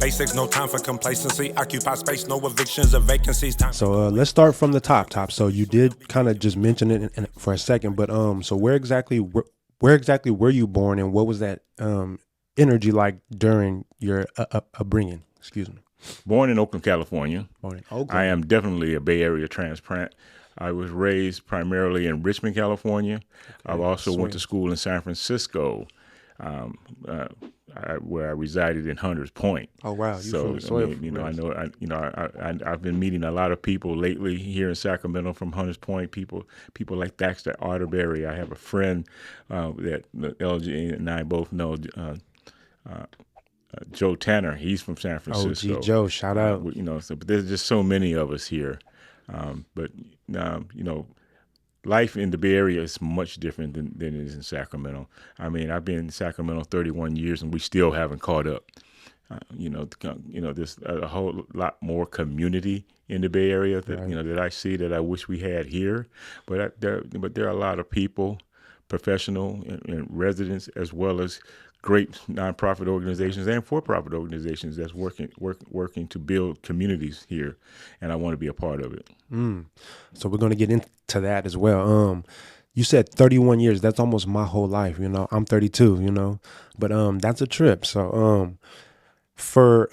basics, no time for complacency. Occupy space, no evictions or vacancies. Time. So let's start from the top. So you did kind of just mention it for a second, but so where exactly were you born, and what was that energy like during your upbringing? Excuse me. Born in Oakland, California. Born in Oakland. I am definitely a Bay Area transplant. I was raised primarily in Richmond, California. Okay, I also went to school in San Francisco, where I resided in Hunters Point. Oh wow! So I've been meeting a lot of people lately here in Sacramento from Hunters Point. People like Baxter Arterberry. I have a friend that LG and I both know. Joe Tanner, he's from San Francisco. OG Joe, shout out. But there's just so many of us here. Life in the Bay Area is much different than it is in Sacramento. I mean, I've been in Sacramento 31 years, and we still haven't caught up. There's a whole lot more community in the Bay Area that I see that I wish we had here. But there are a lot of people, professional and residents, as well as great nonprofit organizations and for-profit organizations that's working to build communities here, and I want to be a part of it. So we're going to get into that as well. You said 31 years. That's almost my whole life. I'm 32. But that's a trip. So for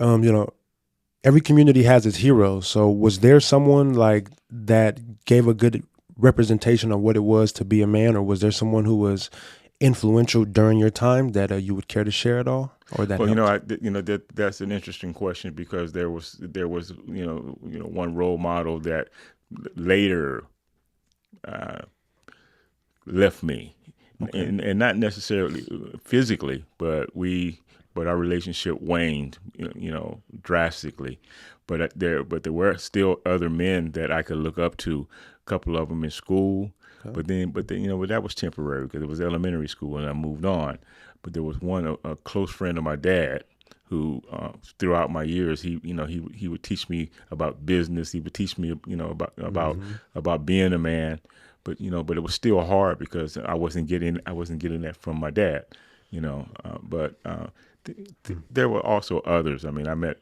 every community has its heroes. So was there someone like that gave a good representation of what it was to be a man, or was there someone who was influential during your time that you would care to share at all, or that? Well, that's an interesting question, because there was one role model that later left me, and not necessarily physically, but our relationship waned, drastically. But there were still other men that I could look up to. A couple of them in school. But that was temporary, because it was elementary school and I moved on. But there was one, a close friend of my dad, who throughout my years, he would teach me about business. He would teach me, about being a man. But it was still hard, because I wasn't getting that from my dad. There were also others. I mean, I met,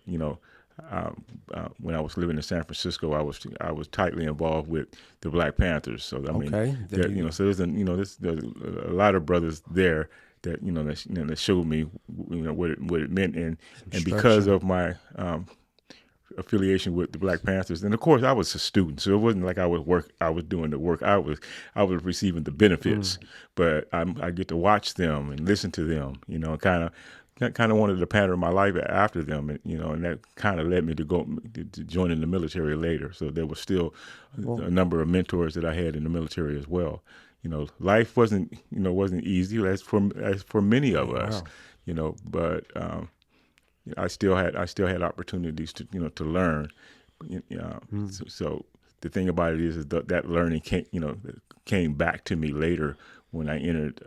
when I was living in San Francisco, I was tightly involved with the Black Panthers. So there's a lot of brothers there that that showed me what it meant, and because of my affiliation with the Black Panthers, and of course I was a student, so it wasn't like I was doing the work. I was receiving the benefits, but I get to watch them and listen to them, kind of wanted to pattern my life after them, and that kind of led me to join in the military later. So there was still a number of mentors that I had in the military as well. Life wasn't easy as for many of us, but I still had opportunities to learn. So the thing about it is that learning came back to me later when I entered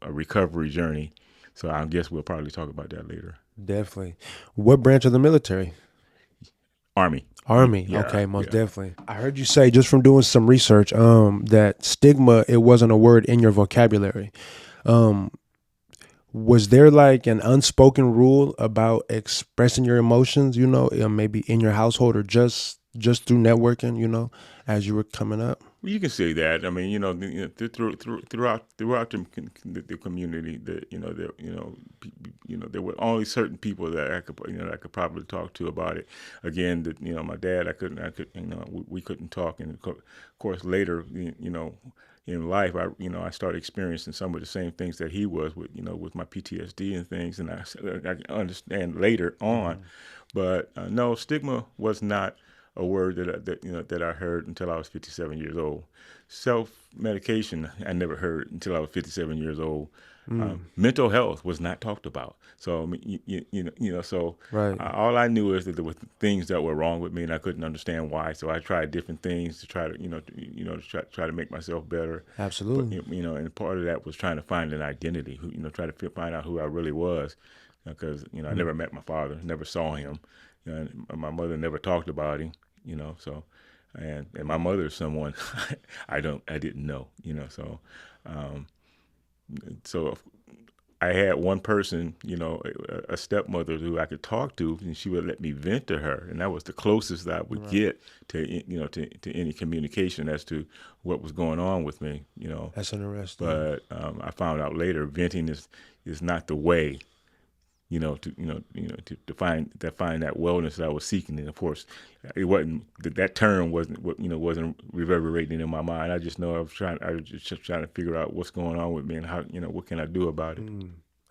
a recovery journey. So I guess we'll probably talk about that later. Definitely. What branch of the military? Army. Yeah, okay, most definitely. I heard you say, just from doing some research, that stigma, it wasn't a word in your vocabulary. Was there like an unspoken rule about expressing your emotions, maybe in your household, or just through networking, as you were coming up? Well, you can say that. I mean, throughout the community, there were only certain people that I could probably talk to about it. Again, my dad, we couldn't talk, and of course later, in life, I started experiencing some of the same things that he was with my PTSD and things, and I understand later on. But no, stigma was not a word that I heard until I was 57 years old. Self-medication, I never heard until I was 57 years old. Mental health was not talked about. So all I knew is that there were things that were wrong with me, and I couldn't understand why. So I tried different things to try to try to make myself better. Absolutely. But, and part of that was trying to find an identity. Try to find out who I really was, because I never met my father, never saw him, and my mother never talked about him. So, and my mother is someone I didn't know. So I had one person, a stepmother who I could talk to, and she would let me vent to her, and that was the closest I would get to, to any communication as to what was going on with me, That's interesting. But I found out later, venting is not the way, to find that wellness that I was seeking. And of course, it wasn't that term wasn't reverberating in my mind. I just know I was just trying to figure out what's going on with me and how, what can I do about it.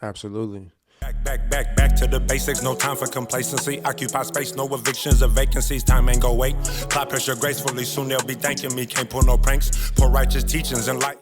Absolutely. Back to the basics, no time for complacency. Occupy space, no evictions or vacancies. Time ain't go wait. Apply pressure gracefully, soon they'll be thanking me. Can't pull no pranks. Pour righteous teachings and light.